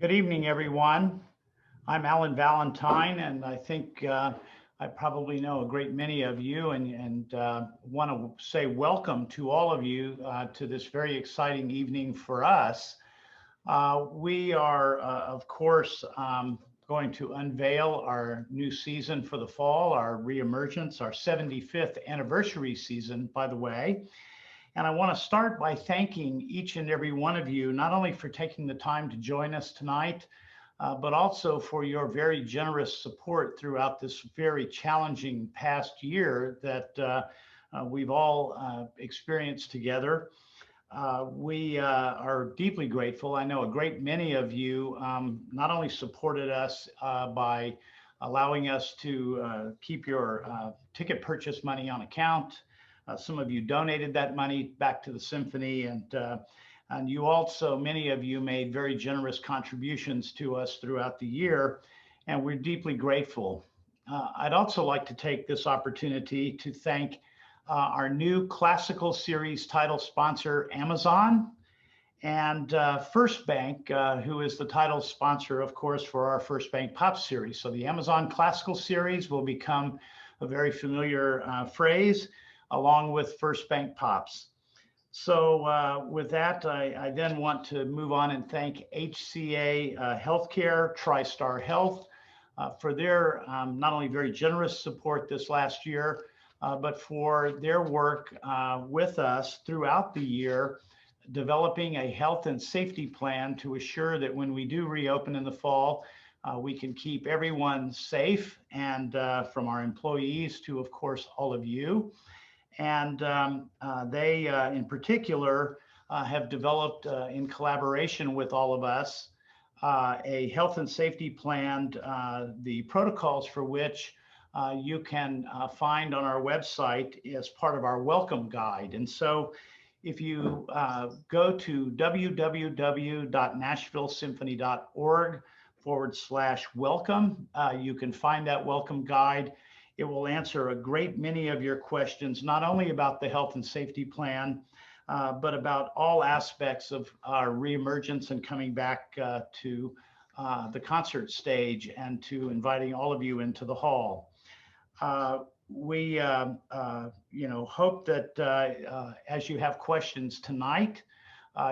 Good evening, everyone. I'm Alan Valentine, and I think I probably know a great many of you and want to say welcome to all of you to this very exciting evening for us. We are, of course, going to unveil our new season for the fall, our reemergence, our 75th anniversary season, by the way. And I want to start by thanking each and every one of you, not only for taking the time to join us tonight, but also for your very generous support throughout this very challenging past year that we've all experienced together. We are deeply grateful. I know a great many of you not only supported us by allowing us to keep your ticket purchase money on account. Some of you donated that money back to the Symphony, and you also, many of you made very generous contributions to us throughout the year, and we're deeply grateful. I'd also like to take this opportunity to thank our new classical series title sponsor, Amazon, and First Bank, who is the title sponsor, of course, for our First Bank Pop series. So the Amazon Classical series will become a very familiar phrase, along with First Bank Pops. So with that, I then want to move on and thank HCA Healthcare, TriStar Health, for their not only very generous support this last year, but for their work with us throughout the year, developing a health and safety plan to assure that when we do reopen in the fall, we can keep everyone safe, and from our employees to, of course, all of you. And they, in particular, have developed, in collaboration with all of us, a health and safety plan, the protocols for which you can find on our website as part of our welcome guide. And so if you go to www.nashvillesymphony.org/welcome, you can find that welcome guide. It will answer a great many of your questions, not only about the health and safety plan, but about all aspects of our reemergence and coming back to the concert stage and to inviting all of you into the hall. We hope that as you have questions tonight,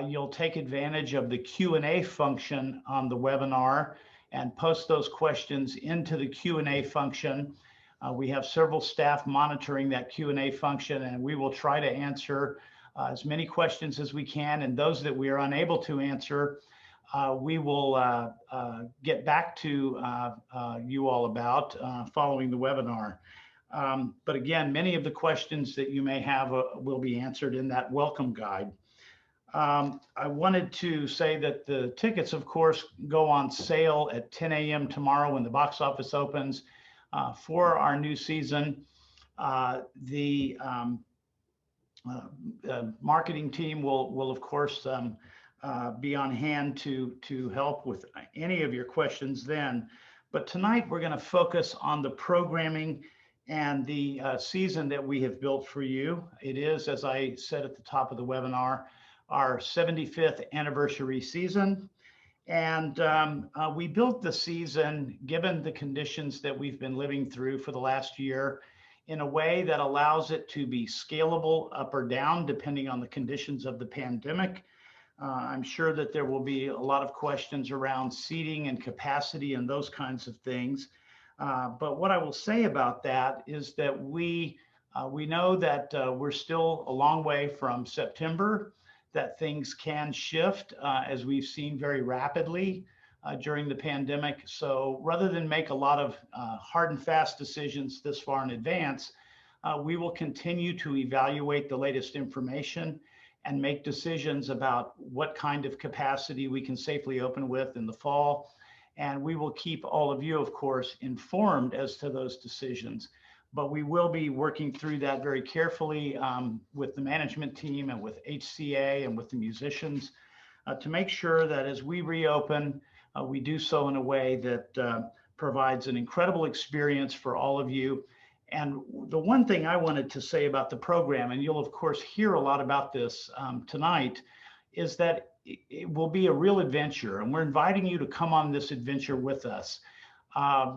you'll take advantage of the Q&A function on the webinar and post those questions into the Q&A function. We have several staff monitoring that Q&A function, and we will try to answer as many questions as we can. And those that we are unable to answer, we will get back to you all about following the webinar. But again, many of the questions that you may have will be answered in that welcome guide. I wanted to say that the tickets, of course, go on sale at 10 a.m. tomorrow when the box office opens. For our new season. The marketing team will of course, be on hand to help with any of your questions then. But tonight we're going to focus on the programming and the season that we have built for you. It is, as I said at the top of the webinar, our 75th anniversary season. And we built the season, given the conditions that we've been living through for the last year, in a way that allows it to be scalable up or down, depending on the conditions of the pandemic. I'm sure that there will be a lot of questions around seating and capacity and those kinds of things. But what I will say about that is that we know that we're still a long way from September, that things can shift as we've seen very rapidly during the pandemic. So rather than make a lot of hard and fast decisions this far in advance, we will continue to evaluate the latest information and make decisions about what kind of capacity we can safely open with in the fall. And we will keep all of you, of course, informed as to those decisions. But we will be working through that very carefully with the management team and with HCA and with the musicians to make sure that as we reopen, we do so in a way that provides an incredible experience for all of you. And the one thing I wanted to say about the program, and you'll of course hear a lot about this tonight, is that it will be a real adventure, and we're inviting you to come on this adventure with us.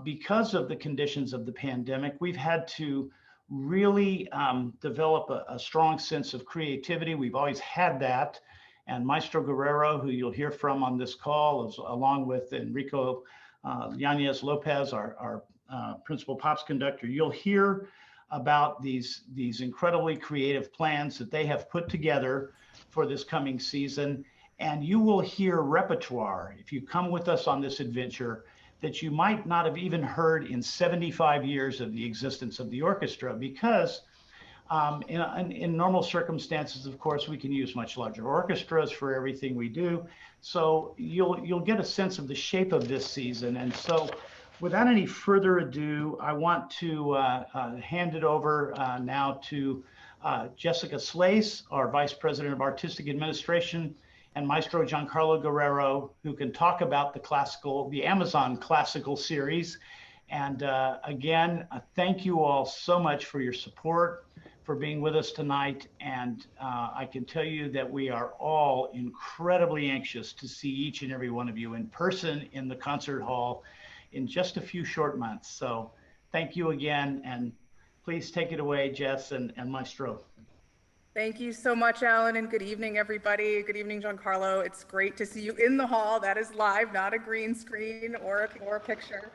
Because of the conditions of the pandemic, we've had to really develop a strong sense of creativity. We've always had that. And Maestro Guerrero, who you'll hear from on this call, is, along with Enrico Yanez Lopez, our principal pops conductor, you'll hear about these incredibly creative plans that they have put together for this coming season. And you will hear repertoire, if you come with us on this adventure, that you might not have even heard in 75 years of the existence of the orchestra, because in normal circumstances, of course, we can use much larger orchestras for everything we do. So you'll get a sense of the shape of this season. And so without any further ado, I want to hand it over now to Jessica Slace, our Vice President of Artistic Administration, and Maestro Giancarlo Guerrero, who can talk about the Amazon Classical Series. And again, thank you all so much for your support, for being with us tonight. And I can tell you that we are all incredibly anxious to see each and every one of you in person in the concert hall in just a few short months. So thank you again, and please take it away, Jess and Maestro. Thank you so much, Alan, and good evening, everybody. Good evening, Giancarlo. It's great to see you in the hall. That is live, not a green screen or a picture.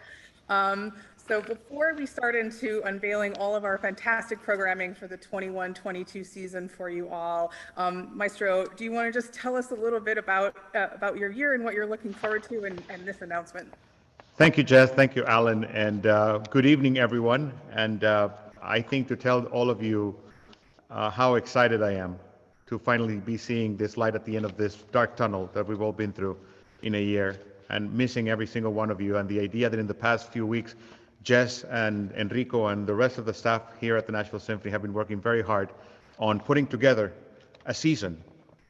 So before we start into unveiling all of our fantastic programming for the 21-22 season for you all, Maestro, do you want to just tell us a little bit about your year and what you're looking forward to and this announcement? Thank you, Jess. Thank you, Alan. And good evening, everyone. And I think to tell all of you how excited I am to finally be seeing this light at the end of this dark tunnel that we've all been through in a year, and missing every single one of you. And the idea that in the past few weeks, Jess and Enrico and the rest of the staff here at the Nashville Symphony have been working very hard on putting together a season,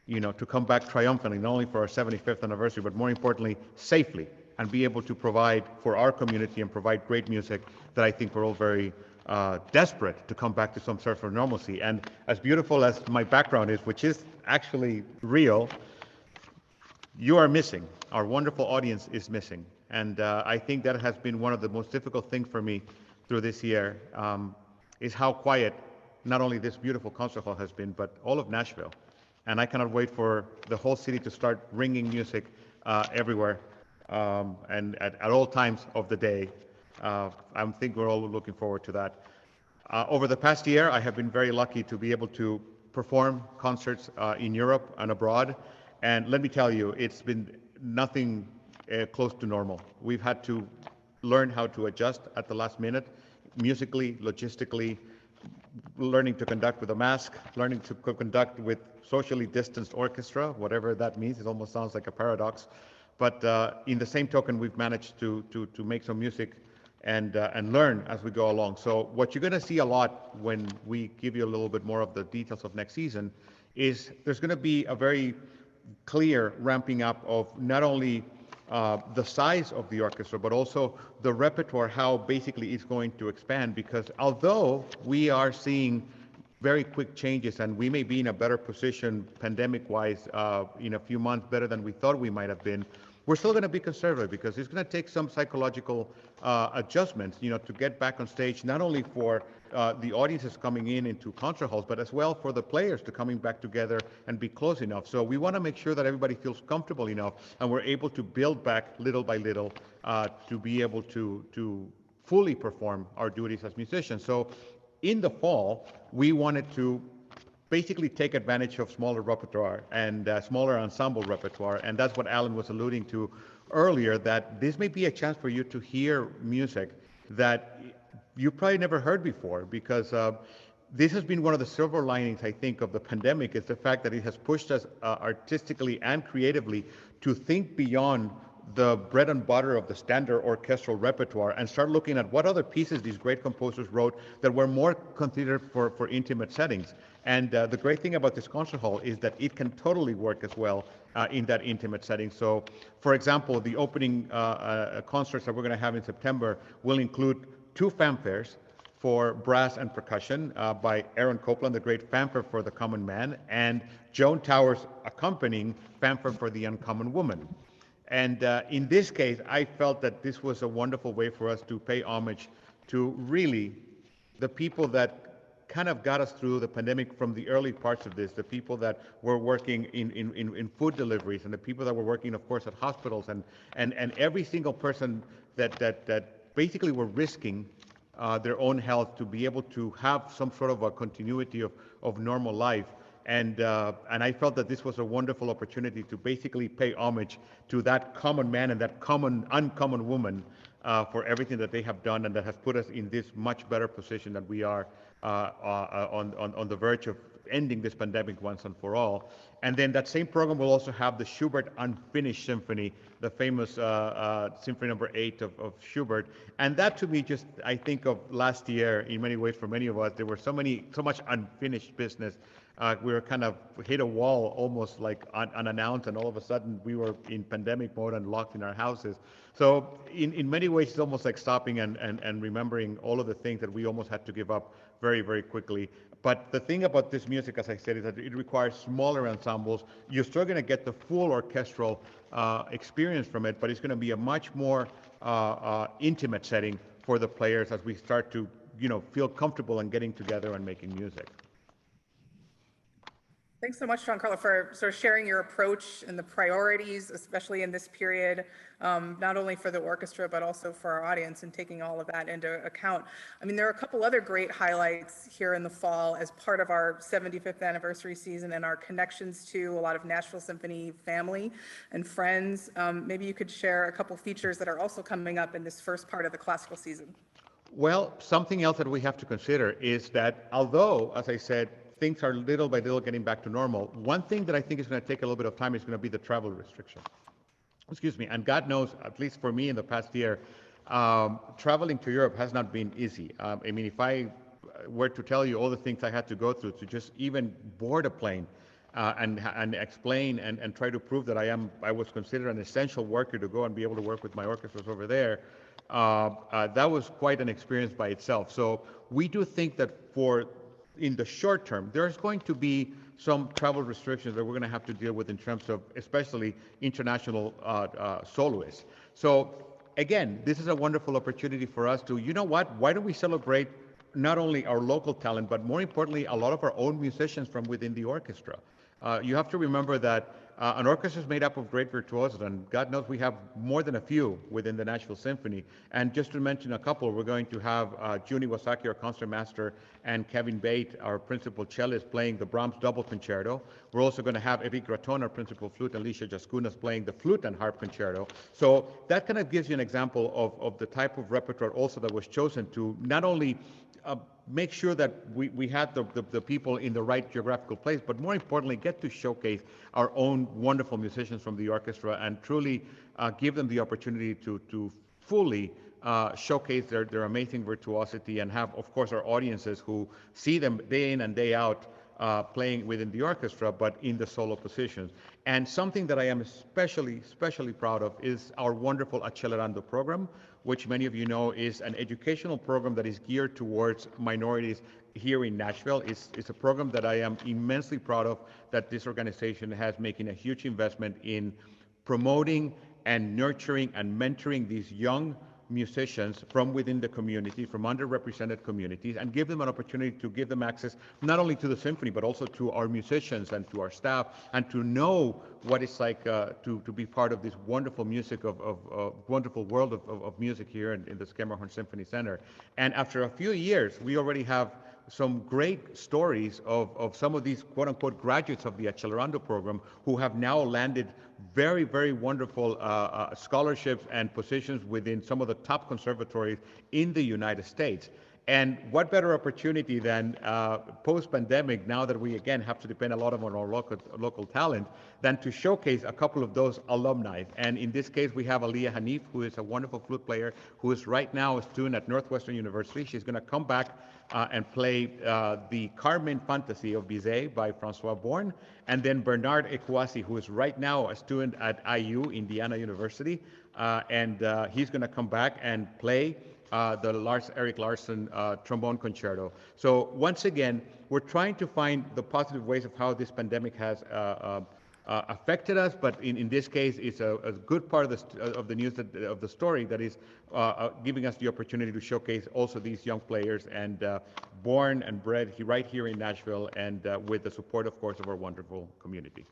to come back triumphantly, not only for our 75th anniversary, but more importantly, safely, and be able to provide for our community and provide great music that I think we're all very desperate to come back to some sort of normalcy. And as beautiful as my background is, which is actually real, you are missing. Our wonderful audience is missing. And I think that has been one of the most difficult things for me through this year, is how quiet not only this beautiful concert hall has been, but all of Nashville. And I cannot wait for the whole city to start ringing music everywhere and at all times of the day. I think we're all looking forward to that. Over the past year, I have been very lucky to be able to perform concerts in Europe and abroad. And let me tell you, it's been nothing close to normal. We've had to learn how to adjust at the last minute, musically, logistically, learning to conduct with a mask, learning to conduct with socially distanced orchestra, whatever that means. It almost sounds like a paradox. But in the same token, we've managed to make some music and learn as we go along. So what you're going to see a lot when we give you a little bit more of the details of next season is there's going to be a very clear ramping up of not only the size of the orchestra, but also the repertoire, how basically it's going to expand. Because although we are seeing very quick changes, and we may be in a better position pandemic-wise in a few months, better than we thought we might have been, we're still going to be conservative, because it's going to take some psychological adjustments, to get back on stage, not only for the audiences coming into concert halls, but as well for the players to coming back together and be close enough. So we want to make sure that everybody feels comfortable enough, and we're able to build back little by little to be able to fully perform our duties as musicians. So in the fall, we wanted to basically take advantage of smaller repertoire and smaller ensemble repertoire. And that's what Alan was alluding to earlier, that this may be a chance for you to hear music that you probably never heard before, because this has been one of the silver linings, I think, of the pandemic, is the fact that it has pushed us artistically and creatively to think beyond the bread and butter of the standard orchestral repertoire and start looking at what other pieces these great composers wrote that were more considered for intimate settings. And the great thing about this concert hall is that it can totally work as well in that intimate setting. So, for example, the opening concerts that we're going to have in September will include 2 fanfares for brass and percussion by Aaron Copeland, the great fanfare for the common man, and Joan Towers accompanying fanfare for the uncommon woman. And in this case, I felt that this was a wonderful way for us to pay homage to really the people that kind of got us through the pandemic from the early parts of this, the people that were working in food deliveries and the people that were working, of course, at hospitals and every single person that basically were risking their own health to be able to have some sort of a continuity of normal life. And I felt that this was a wonderful opportunity to basically pay homage to that common man and that uncommon woman for everything that they have done and that has put us in this much better position that we are on the verge of ending this pandemic once and for all. And then that same program will also have the Schubert Unfinished Symphony, the famous Symphony number 8 of Schubert. And that to me just, I think of last year in many ways for many of us, there were so much unfinished business. We were kind of hit a wall almost like unannounced, and all of a sudden we were in pandemic mode and locked in our houses. So in many ways, it's almost like stopping and remembering all of the things that we almost had to give up very, very quickly. But the thing about this music, as I said, is that it requires smaller ensembles. You're still going to get the full orchestral experience from it, but it's going to be a much more intimate setting for the players as we start to, feel comfortable in getting together and making music. Thanks so much, Giancarlo, for sort of sharing your approach and the priorities, especially in this period, not only for the orchestra, but also for our audience and taking all of that into account. I mean, there are a couple other great highlights here in the fall as part of our 75th anniversary season and our connections to a lot of Nashville Symphony family and friends. Maybe you could share a couple features that are also coming up in this first part of the classical season. Well, something else that we have to consider is that although, as I said, things are little by little getting back to normal, one thing that I think is going to take a little bit of time is going to be the travel restriction. Excuse me. And God knows, at least for me in the past year, traveling to Europe has not been easy. I mean, if I were to tell you all the things I had to go through to just even board a plane and explain and try to prove that I was considered an essential worker to go and be able to work with my orchestras over there, that was quite an experience by itself. So we do think that in the short term, there's going to be some travel restrictions that we're going to have to deal with in terms of especially international soloists. So again, this is a wonderful opportunity for us to, why don't we celebrate not only our local talent, but more importantly, a lot of our own musicians from within the orchestra. You have to remember that an orchestra is made up of great virtuosos, and God knows we have more than a few within the Nashville Symphony. And just to mention a couple, we're going to have Jun Iwasaki, our concertmaster, and Kevin Bate, our principal cellist, playing the Brahms Double Concerto. We're also going to have Eric Graton, our principal flute, and Alicia Jaskunas playing the Flute and Harp Concerto. So that kind of gives you an example of the type of repertoire also that was chosen to not only make sure that we had the people in the right geographical place, but more importantly, get to showcase our own wonderful musicians from the orchestra and truly give them the opportunity to fully showcase their amazing virtuosity and have, of course, our audiences who see them day in and day out playing within the orchestra, but in the solo positions. And something that I am especially proud of is our wonderful Accelerando program, which many of you know is an educational program that is geared towards minorities here in Nashville. It's a program that I am immensely proud of, that this organization has making a huge investment in promoting and nurturing and mentoring these young musicians from within the community, from underrepresented communities, and give them an opportunity to give them access not only to the symphony, but also to our musicians and to our staff, and to know what it's like to be part of this wonderful music wonderful world of music here in the Schermerhorn Symphony Center. And after a few years, we already have some great stories of some of these quote-unquote graduates of the Accelerando program who have now landed very, very wonderful scholarships and positions within some of the top conservatories in the United States. And what better opportunity than post-pandemic, now that we again have to depend a lot on our local talent, than to showcase a couple of those alumni. And in this case, we have Aliyah Hanif, who is a wonderful flute player, who is right now a student at Northwestern University. She's going to come back and play the Carmen Fantasy of Bizet by Francois Born. And then Bernard Ekwasi, who is right now a student at IU, Indiana University. And he's going to come back and play the Eric Larson trombone concerto. So once again, we're trying to find the positive ways of how this pandemic has affected us, but in this case, it's a good part of the news of the story that is giving us the opportunity to showcase also these young players and born and bred right here in Nashville, and with the support, of course, of our wonderful community.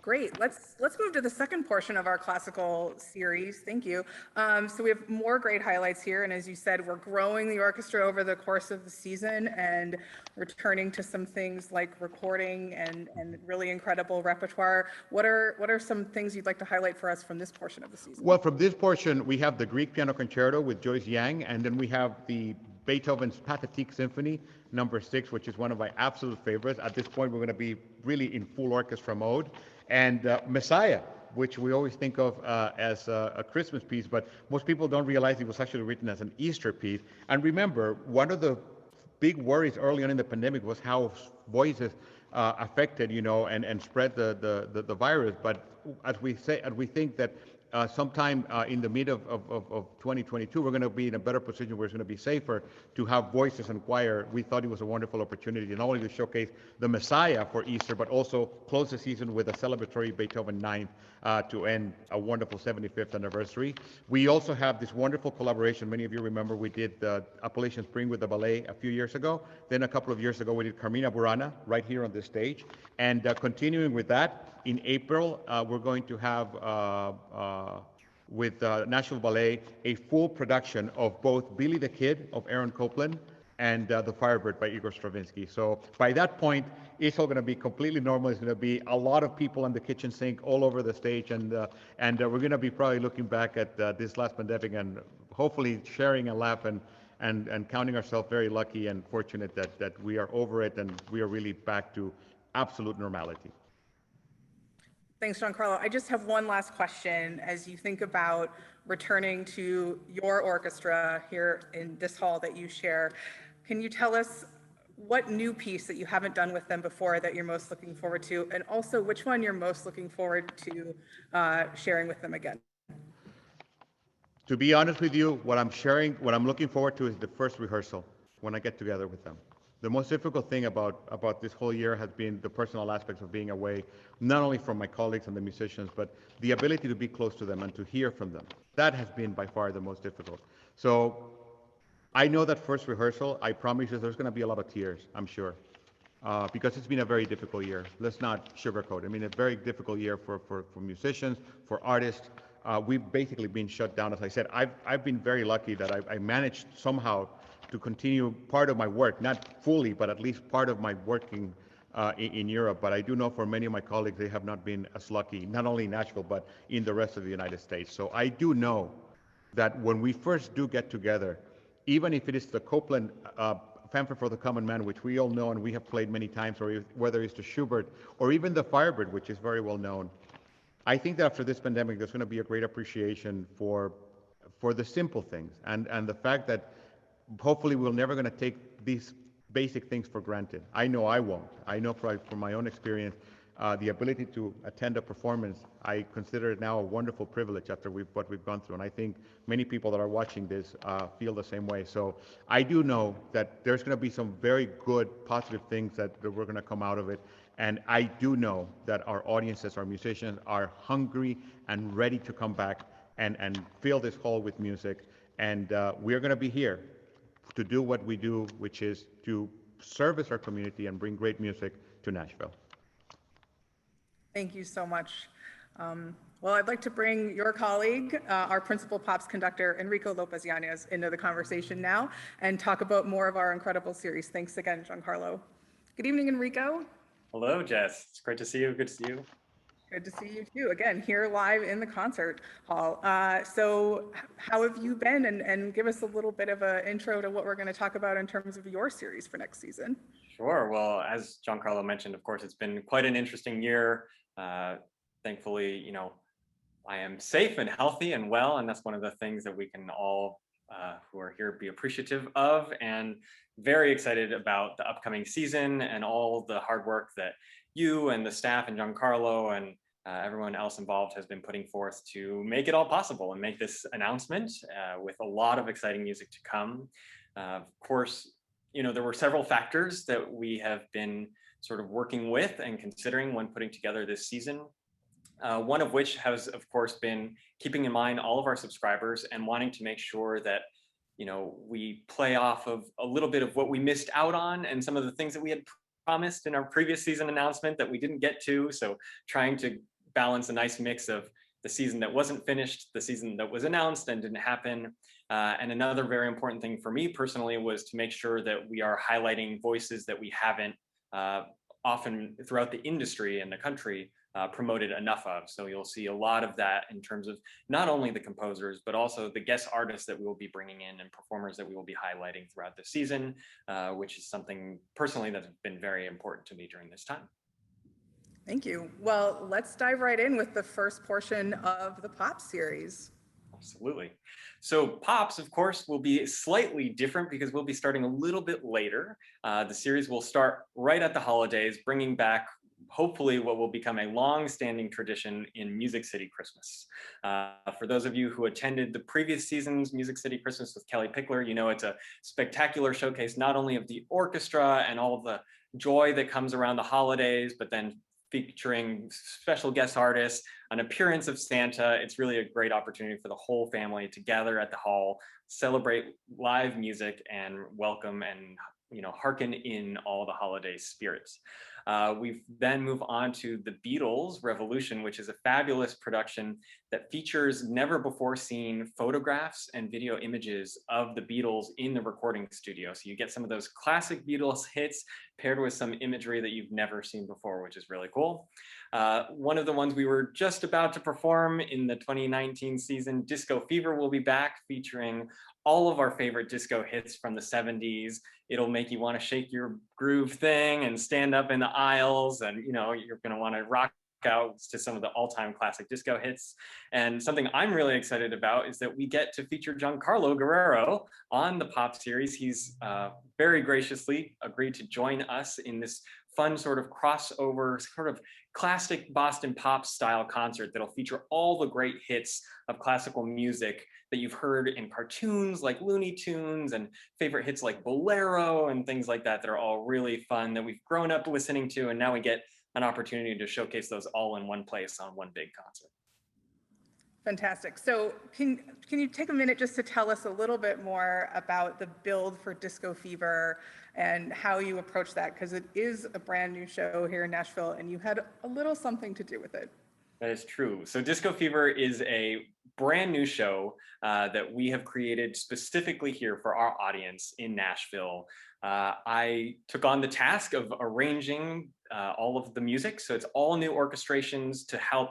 Great. Let's move to the second portion of our classical series. Thank you. So we have more great highlights here, and as you said, we're growing the orchestra over the course of the season and returning to some things like recording and really incredible repertoire. What are some things you'd like to highlight for us from this portion of the season? Well, from this portion, we have the Greek Piano Concerto with Joyce Yang, and then we have the Beethoven's Pathetique Symphony, number 6, which is one of my absolute favorites. At this point, we're going to be really in full orchestra mode. And Messiah, which we always think of as a Christmas piece, but most people don't realize it was actually written as an Easter piece. And remember, one of the big worries early on in the pandemic was how voices affected, and spread the virus. But as we think that sometime in the mid of 2022, we're going to be in a better position where it's going to be safer to have voices and choir. We thought it was a wonderful opportunity not only to showcase the Messiah for Easter, but also close the season with a celebratory Beethoven 9th to end a wonderful 75th anniversary. We also have this wonderful collaboration. Many of you remember we did the Appalachian Spring with the ballet a few years ago. Then a couple of years ago, we did Carmina Burana right here on this stage. And continuing with that, in April, we're going to have, with National Ballet, a full production of both Billy the Kid of Aaron Copeland and The Firebird by Igor Stravinsky. So by that point, it's all going to be completely normal. It's going to be a lot of people on the kitchen sink all over the stage, and we're going to be probably looking back at this last pandemic and hopefully sharing a laugh and counting ourselves very lucky and fortunate that we are over it and we are really back to absolute normality. Thanks, Giancarlo. I just have one last question. As you think about returning to your orchestra here in this hall that you share, can you tell us what new piece that you haven't done with them before that you're most looking forward to, and also which one you're most looking forward to sharing with them again? To be honest with you, what I'm looking forward to is the first rehearsal when I get together with them. The most difficult thing about this whole year has been the personal aspects of being away, not only from my colleagues and the musicians, but the ability to be close to them and to hear from them. That has been by far the most difficult. So I know that first rehearsal, I promise you there's going to be a lot of tears, I'm sure, because it's been a very difficult year. Let's not sugarcoat it. I mean, a very difficult year for musicians, for artists. We've basically been shut down. As I said, I've been very lucky that I managed somehow to continue part of my work, not fully, but at least part of my working in Europe. But I do know for many of my colleagues, they have not been as lucky, not only in Nashville, but in the rest of the United States. So I do know that when we first do get together, even if it is the Copeland Fanfare for the Common Man, which we all know and we have played many times, or whether it's the Schubert, or even the Firebird, which is very well known, I think that after this pandemic, there's going to be a great appreciation for the simple things and the fact that hopefully we're never going to take these basic things for granted. I know I won't. I know from my own experience, the ability to attend a performance, I consider it now a wonderful privilege after what we've gone through. And I think many people that are watching this feel the same way. So I do know that there's going to be some very good, positive things that we're going to come out of it. And I do know that our audiences, our musicians, are hungry and ready to come back and fill this hall with music. And we're going to be here to do what we do, which is to service our community and bring great music to Nashville. Thank you so much. Well, I'd like to bring your colleague, our principal pops conductor, Enrico Lopez Yanez, into the conversation now and talk about more of our incredible series. Thanks again, Giancarlo. Good evening, Enrico. Hello, Jess. It's great to see you. Good to see you. Good to see you too. Again, here live in the concert hall. So how have you been? And give us a little bit of an intro to what we're going to talk about in terms of your series for next season. Sure. Well, as Giancarlo mentioned, of course, it's been quite an interesting year. Thankfully, I am safe and healthy and well, and that's one of the things that we can all who are here be appreciative of, and very excited about the upcoming season and all the hard work that you and the staff and Giancarlo and everyone else involved has been putting forth to make it all possible and make this announcement with a lot of exciting music to come. Of course, there were several factors that we have been sort of working with and considering when putting together this season. One of which has, of course, been keeping in mind all of our subscribers and wanting to make sure that we play off of a little bit of what we missed out on and some of the things that we had promised in our previous season announcement that we didn't get to. So trying to balance a nice mix of the season that wasn't finished, the season that was announced and didn't happen. And another very important thing for me personally was to make sure that we are highlighting voices that we haven't often throughout the industry and the country promoted enough of. So you'll see a lot of that in terms of not only the composers, but also the guest artists that we will be bringing in and performers that we will be highlighting throughout the season, which is something personally that's been very important to me during this time. Thank you. Well, let's dive right in with the first portion of the Pop series. Absolutely. So Pops, of course, will be slightly different because we'll be starting a little bit later. The series will start right at the holidays, bringing back hopefully what will become a long-standing tradition in Music City Christmas. For those of you who attended the previous season's Music City Christmas with Kelly Pickler, it's a spectacular showcase not only of the orchestra and all of the joy that comes around the holidays, but then featuring special guest artists, an appearance of Santa. It's really a great opportunity for the whole family to gather at the hall, celebrate live music, and welcome and hearken in all the holiday spirits. We then move on to the Beatles Revolution, which is a fabulous production that features never before seen photographs and video images of the Beatles in the recording studio. So you get some of those classic Beatles hits paired with some imagery that you've never seen before, which is really cool. One of the ones we were just about to perform in the 2019 season, Disco Fever, will be back, featuring all of our favorite disco hits from the 70s. It'll make you want to shake your groove thing and stand up in the aisles, and you're going to want to rock out to some of the all-time classic disco hits. And something I'm really excited about is that we get to feature Giancarlo Guerrero on the Pop series. He's very graciously agreed to join us in this fun sort of crossover, sort of classic Boston pop style concert that'll feature all the great hits of classical music that you've heard in cartoons like Looney Tunes and favorite hits like Bolero and things like that are all really fun that we've grown up listening to, and now we get an opportunity to showcase those all in one place on one big concert. Fantastic. So can you take a minute just to tell us a little bit more about the build for Disco Fever and how you approach that? Because it is a brand new show here in Nashville and you had a little something to do with it. That is true. So Disco Fever is a brand new show that we have created specifically here for our audience in Nashville. I took on the task of arranging all of the music. So it's all new orchestrations to help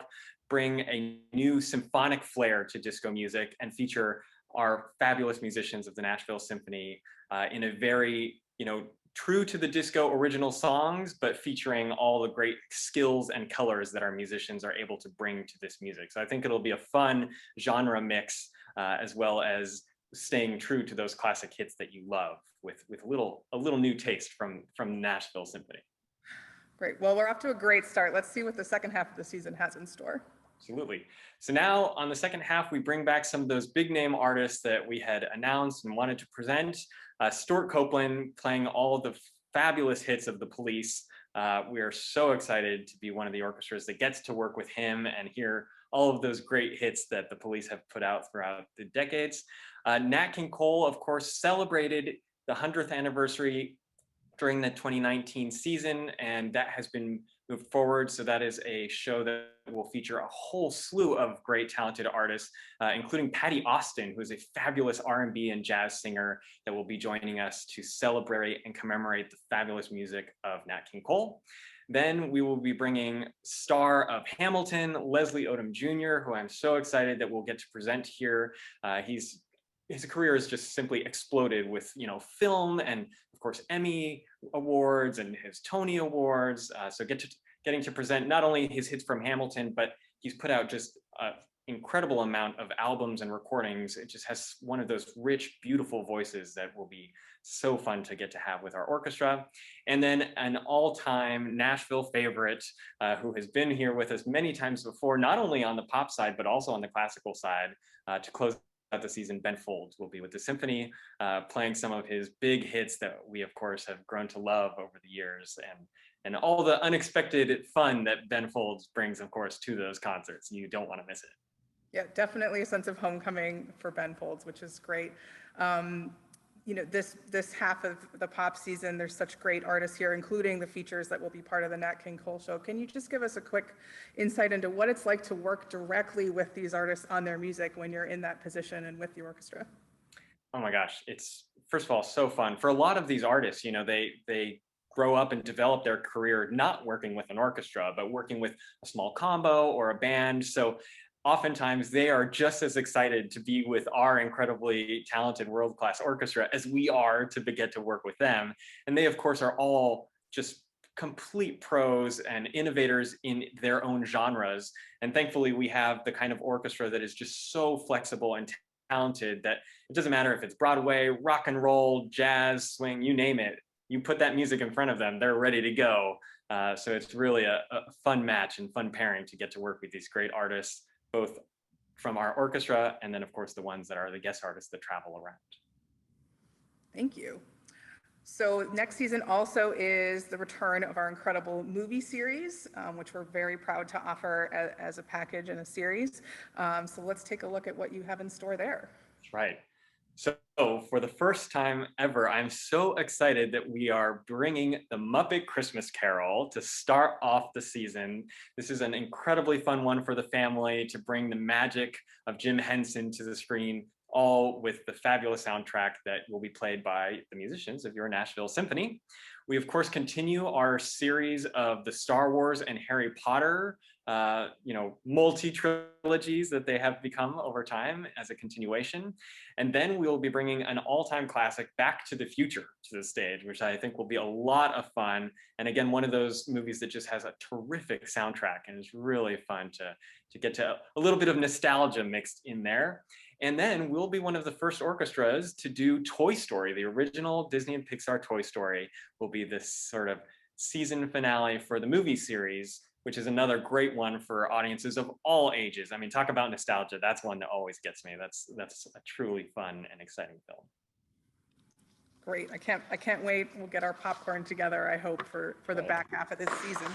bring a new symphonic flair to disco music and feature our fabulous musicians of the Nashville Symphony in a very, true to the disco original songs, but featuring all the great skills and colors that our musicians are able to bring to this music. So I think it'll be a fun genre mix, as well as staying true to those classic hits that you love with a little new taste from Nashville Symphony. Great. Well, we're off to a great start. Let's see what the second half of the season has in store. Absolutely. So now on the second half, we bring back some of those big name artists that we had announced and wanted to present. Stewart Copeland playing all of the fabulous hits of the Police. We are so excited to be one of the orchestras that gets to work with him and hear all of those great hits that the Police have put out throughout the decades. Nat King Cole, of course, celebrated the 100th anniversary during the 2019 season, and that has been moved forward. So that is a show that will feature a whole slew of great talented artists, including Patty Austin, who is a fabulous R&B and jazz singer that will be joining us to celebrate and commemorate the fabulous music of Nat King Cole. Then we will be bringing star of Hamilton, Leslie Odom Jr., who I'm so excited that we'll get to present here. His career has just simply exploded with, film and of course Emmy awards and his Tony awards. So getting to present not only his hits from Hamilton, but he's put out just incredible amount of albums and recordings. It just has one of those rich, beautiful voices that will be so fun to get to have with our orchestra. And then an all-time Nashville favorite who has been here with us many times before, not only on the pop side, but also on the classical side to close out the season. Ben Folds will be with the Symphony, playing some of his big hits that we, of course, have grown to love over the years, and all the unexpected fun that Ben Folds brings, of course, to those concerts. You don't want to miss it. Yeah, definitely a sense of homecoming for Ben Folds, which is great. You know, this half of the pop season, there's such great artists here, including the features that will be part of the Nat King Cole show. Can you just give us a quick insight into what it's like to work directly with these artists on their music when you're in that position and with the orchestra? Oh my gosh, it's first of all so fun. For a lot of these artists, you know, they grow up and develop their career not working with an orchestra, but working with a small combo or a band. So oftentimes they are just as excited to be with our incredibly talented world-class orchestra as we are to get to work with them. And they, of course, are all just complete pros and innovators in their own genres. And thankfully, we have the kind of orchestra that is just so flexible and talented that it doesn't matter if it's Broadway, rock and roll, jazz, swing, you name it. You put that music in front of them, they're ready to go. So it's really a fun match and fun pairing to get to work with these great artists, both from our orchestra and then, of course, the ones that are the guest artists that travel around. Thank you. So next season also is the return of our incredible movie series, which we're very proud to offer as a package and a series. So let's take a look at what you have in store there. That's right. So for the first time ever, I'm so excited that we are bringing the Muppet Christmas Carol to start off the season. This is an incredibly fun one for the family to bring the magic of Jim Henson to the screen, all with the fabulous soundtrack that will be played by the musicians of your Nashville Symphony. We, of course, continue our series of the Star Wars and Harry Potter multi-trilogies that they have become over time as a continuation. And then we will be bringing an all-time classic, Back to the Future, to the stage, which I think will be a lot of fun. And again, one of those movies that just has a terrific soundtrack and is really fun to get to a little bit of nostalgia mixed in there. And then we'll be one of the first orchestras to do Toy Story. The original Disney and Pixar Toy Story will be this sort of season finale for the movie series, which is another great one for audiences of all ages. I mean, talk about nostalgia. That's one that always gets me. That's a truly fun and exciting film. Great. I can't wait. We'll get our popcorn together, I hope, for the back half of this season.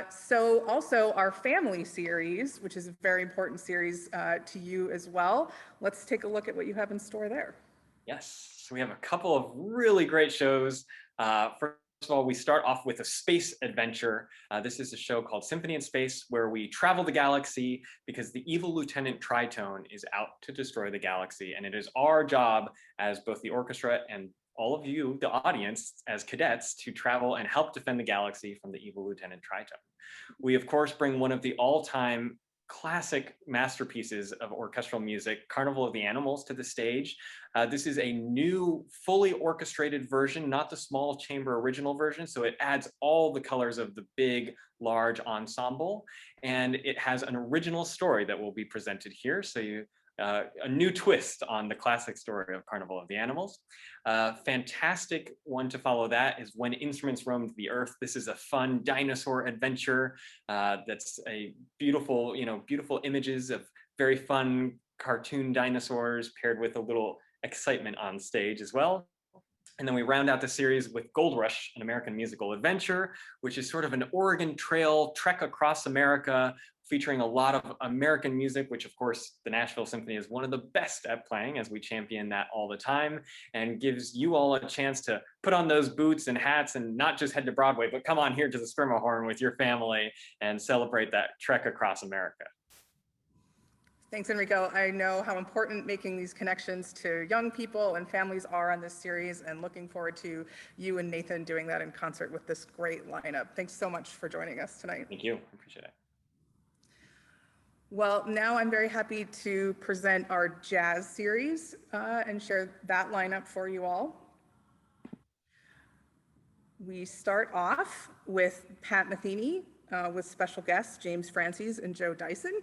So also our family series, which is a very important series to you as well. Let's take a look at what you have in store there. Yes, so we have a couple of really great shows. First of all, we start off with a space adventure. This is a show called Symphony in Space, where we travel the galaxy because the evil Lieutenant Tritone is out to destroy the galaxy. And it is our job as both the orchestra and all of you, the audience, as cadets, to travel and help defend the galaxy from the evil Lieutenant Tritone. We, of course, bring one of the all-time classic masterpieces of orchestral music, Carnival of the Animals, to the stage. This is a new, fully orchestrated version, not the small chamber original version, so it adds all the colors of the big, large ensemble, and it has an original story that will be presented here, so a new twist on the classic story of Carnival of the Animals. Fantastic one to follow that is When Instruments Roamed the Earth. This is a fun dinosaur adventure that's a beautiful, beautiful images of very fun cartoon dinosaurs paired with a little excitement on stage as well. And then we round out the series with Gold Rush, an American musical adventure, which is sort of an Oregon Trail trek across America, featuring a lot of American music, which of course the Nashville Symphony is one of the best at playing, as we champion that all the time, and gives you all a chance to put on those boots and hats and not just head to Broadway, but come on here to the Schermerhorn with your family and celebrate that trek across America. Thanks, Enrico. I know how important making these connections to young people and families are on this series, and looking forward to you and Nathan doing that in concert with this great lineup. Thanks so much for joining us tonight. Thank you. I appreciate it. Well, now I'm very happy to present our jazz series and share that lineup for you all. We start off with Pat Metheny with special guests James Francis and Joe Dyson.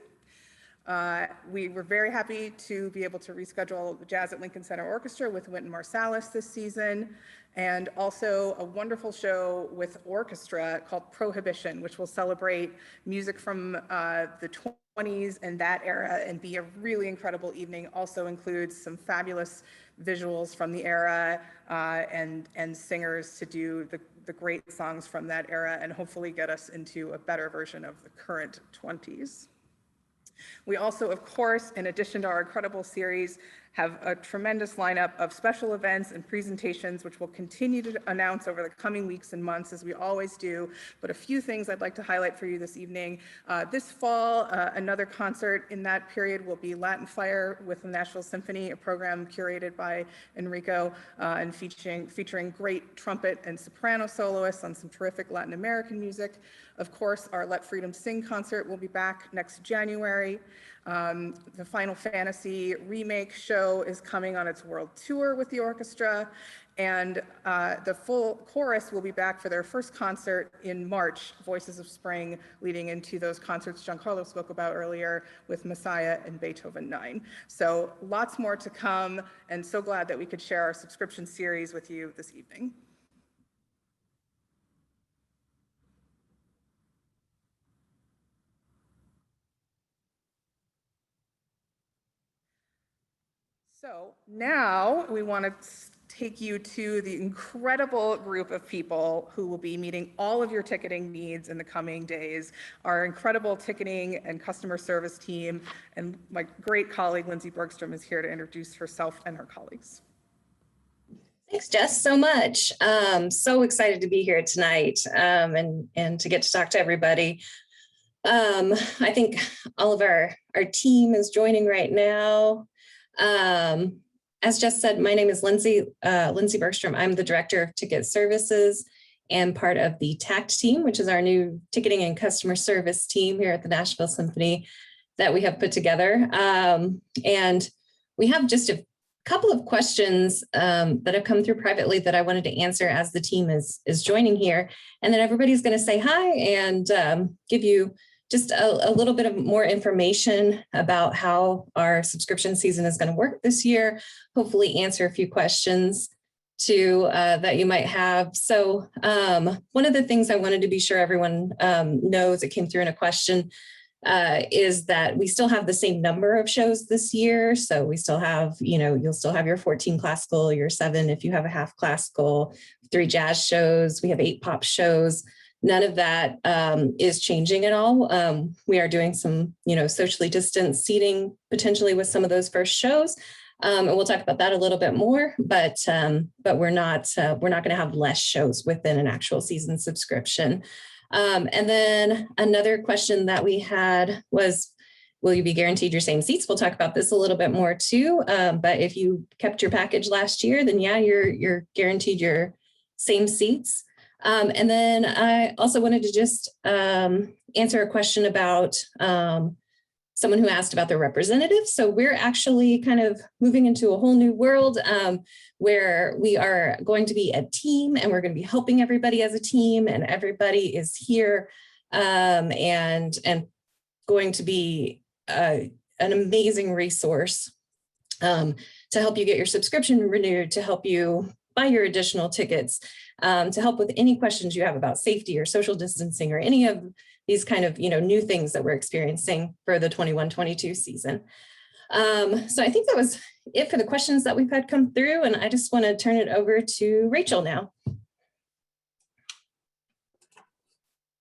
We were very happy to be able to reschedule the Jazz at Lincoln Center Orchestra with Wynton Marsalis this season, and also a wonderful show with orchestra called Prohibition, which will celebrate music from the 20s and that era and be a really incredible evening. Also includes some fabulous visuals from the era and singers to do the great songs from that era and hopefully get us into a better version of the current 20s. We also, of course, in addition to our incredible series, have a tremendous lineup of special events and presentations, which we'll continue to announce over the coming weeks and months, as we always do. But a few things I'd like to highlight for you this evening. This fall, another concert in that period will be Latin Fire with the Nashville Symphony, a program curated by Enrico and featuring great trumpet and soprano soloists on some terrific Latin American music. Of course, our Let Freedom Sing concert will be back next January. The Final Fantasy remake show is coming on its world tour with the orchestra, and the full chorus will be back for their first concert in March, Voices of Spring, leading into those concerts Giancarlo spoke about earlier with Messiah and Beethoven 9. So lots more to come, and so glad that we could share our subscription series with you this evening. So now we want to take you to the incredible group of people who will be meeting all of your ticketing needs in the coming days. Our incredible ticketing and customer service team, and my great colleague, Lindsay Bergstrom, is here to introduce herself and her colleagues. Thanks, Jess, so much. So excited to be here tonight and to get to talk to everybody. I think all of our team is joining right now. As Jess said, my name is Lindsay Bergstrom. I'm the Director of Ticket Services and part of the TACT team, which is our new ticketing and customer service team here at the Nashville Symphony that we have put together. And we have just a couple of questions that have come through privately that I wanted to answer as the team is joining here. And then everybody's going to say hi and give you just a little bit of more information about how our subscription season is going to work this year, hopefully answer a few questions too that you might have. So one of the things I wanted to be sure everyone knows, it came through in a question, is that we still have the same number of shows this year. So we still have, you'll still have your 14 classical, your 7 if you have a half classical, 3 jazz shows, we have 8 pop shows. None of that is changing at all. We are doing some, socially distanced seating potentially with some of those first shows. And we'll talk about that a little bit more, but we're not going to have less shows within an actual season subscription. And then another question that we had was, will you be guaranteed your same seats? We'll talk about this a little bit more too. But if you kept your package last year, then yeah, you're guaranteed your same seats. And then I also wanted to just answer a question about someone who asked about their representatives. So we're actually kind of moving into a whole new world where we are going to be a team and we're going to be helping everybody as a team, and everybody is here and going to be an amazing resource to help you get your subscription renewed, to help you buy your additional tickets, to help with any questions you have about safety or social distancing or any of these kind of new things that we're experiencing for the 21-22 season. So I think that was it for the questions that we've had come through, and I just want to turn it over to Rachel now.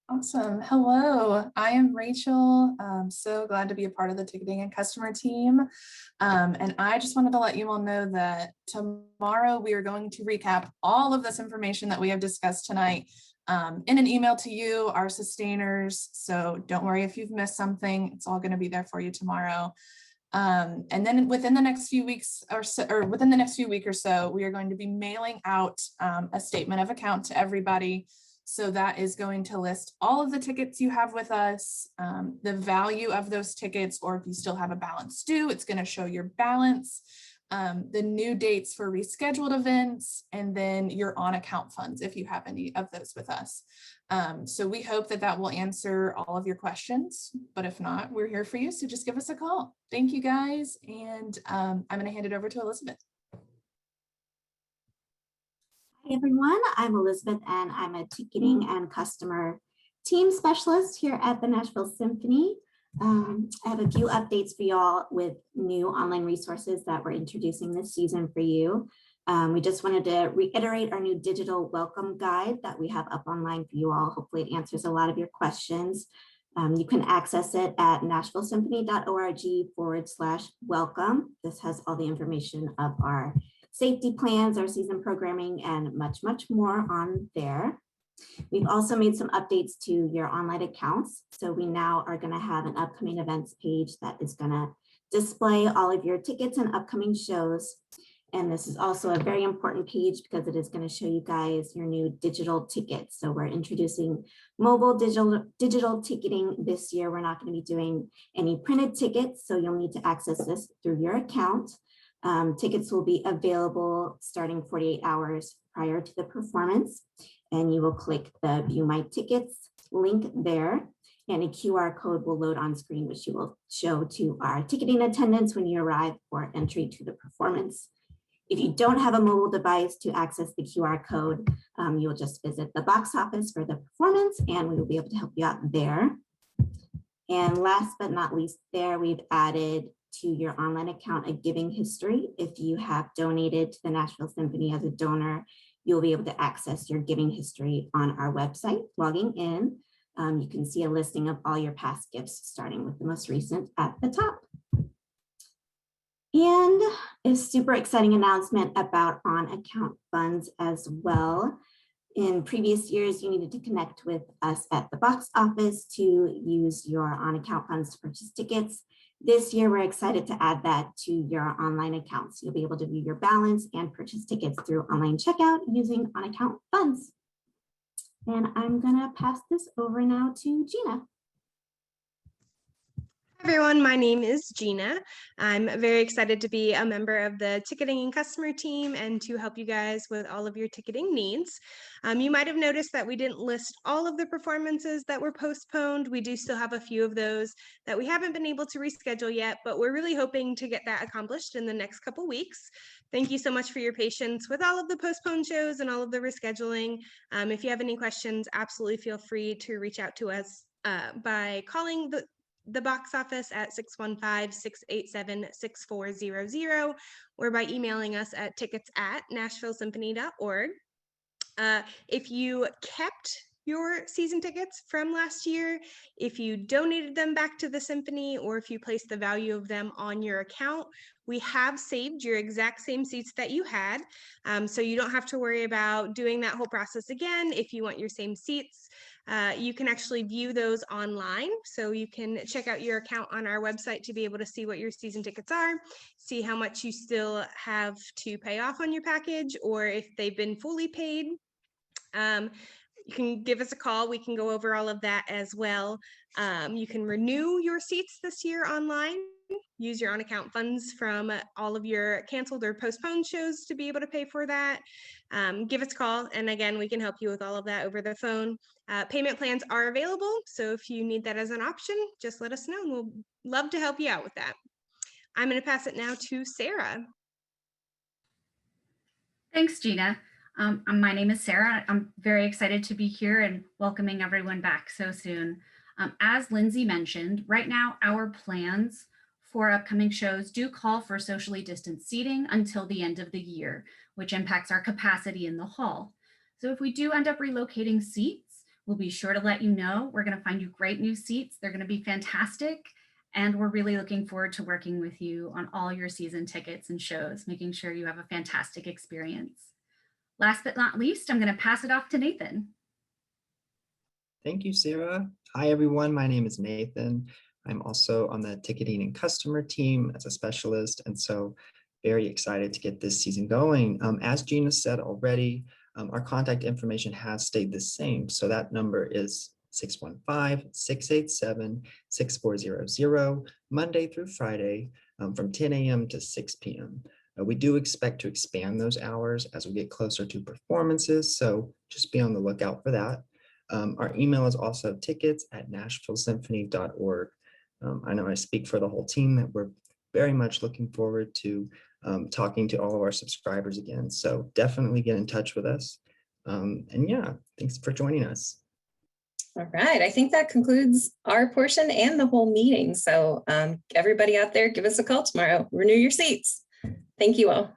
Awesome. Hello, I am Rachel. I'm so glad to be a part of the ticketing and customer team. And I just wanted to let you all know that tomorrow we are going to recap all of this information that we have discussed tonight in an email to you, our sustainers. So don't worry if you've missed something, it's all going to be there for you tomorrow. And then within the next few weeks within the next few week or so, we are going to be mailing out a statement of account to everybody. So that is going to list all of the tickets you have with us, the value of those tickets, or if you still have a balance due, it's going to show your balance, the new dates for rescheduled events, and then your on-account funds if you have any of those with us. So we hope that that will answer all of your questions, but if not, we're here for you. So just give us a call. Thank you guys. And I'm going to hand it over to Elizabeth. Hi everyone, I'm Elizabeth and I'm a ticketing and customer team specialist here at the Nashville Symphony. I have a few updates for y'all with new online resources that we're introducing this season for you. We just wanted to reiterate our new digital welcome guide that we have up online for you all. Hopefully it answers a lot of your questions. You can access it at nashvillesymphony.org/welcome. This has all the information of our safety plans, our season programming, and much, much more on there. We've also made some updates to your online accounts. So we now are going to have an upcoming events page that is going to display all of your tickets and upcoming shows. And this is also a very important page because it is going to show you guys your new digital tickets. So we're introducing mobile digital ticketing this year. We're not going to be doing any printed tickets, so you'll need to access this through your account. Tickets will be available starting 48 hours prior to the performance, and you will click the View My Tickets link there, and a QR code will load on screen, which you will show to our ticketing attendants when you arrive for entry to the performance. If you don't have a mobile device to access the QR code, you will just visit the box office for the performance, and we will be able to help you out there. And last but not least, there we've added to your online account a giving history. If you have donated to the Nashville Symphony as a donor, you'll be able to access your giving history on our website. Logging in, you can see a listing of all your past gifts, starting with the most recent at the top. And a super exciting announcement about on-account funds as well. In previous years, you needed to connect with us at the box office to use your on-account funds to purchase tickets. This year, we're excited to add that to your online accounts. You'll be able to view your balance and purchase tickets through online checkout using on-account funds. And I'm gonna pass this over now to Gina. Hi everyone, my name is Gina. I'm very excited to be a member of the ticketing and customer team and to help you guys with all of your ticketing needs. You might have noticed that we didn't list all of the performances that were postponed. We do still have a few of those that we haven't been able to reschedule yet, but we're really hoping to get that accomplished in the next couple weeks. Thank you so much for your patience with all of the postponed shows and all of the rescheduling. If you have any questions, absolutely feel free to reach out to us by calling the box office at 615-687-6400 or by emailing us at tickets@nashvillesymphony.org. If you kept your season tickets from last year, if you donated them back to the symphony, or if you placed the value of them on your account, we have saved your exact same seats that you had. So you don't have to worry about doing that whole process again. If you want your same seats, you can actually view those online. So you can check out your account on our website to be able to see what your season tickets are, see how much you still have to pay off on your package, or if they've been fully paid. You can give us a call. We can go over all of that as well. You can renew your seats this year online. Use your on-account funds from all of your canceled or postponed shows to be able to pay for that. Give us a call, and again, we can help you with all of that over the phone. Payment plans are available, so if you need that as an option, just let us know, and we'll love to help you out with that. I'm going to pass it now to Sarah. Thanks, Gina. My name is Sarah. I'm very excited to be here and welcoming everyone back so soon. As Lindsay mentioned, right now our plans for upcoming shows do call for socially distanced seating until the end of the year, which impacts our capacity in the hall. So if we do end up relocating seats, we'll be sure to let you know. We're going to find you great new seats. They're going to be fantastic. And we're really looking forward to working with you on all your season tickets and shows, making sure you have a fantastic experience. Last but not least, I'm going to pass it off to Nathan. Thank you, Sarah. Hi, everyone. My name is Nathan. I'm also on the ticketing and customer team as a specialist, and so very excited to get this season going. As Gina said already, our contact information has stayed the same. So that number is 615-687-6400, Monday through Friday, from 10 a.m. to 6 p.m. We do expect to expand those hours as we get closer to performances, so just be on the lookout for that. Our email is also tickets@nashvillesymphony.org. I know I speak for the whole team that we're very much looking forward to talking to all of our subscribers again. So definitely get in touch with us. And yeah, thanks for joining us. All right, I think that concludes our portion and the whole meeting. So everybody out there, give us a call tomorrow. Renew your seats. Thank you all.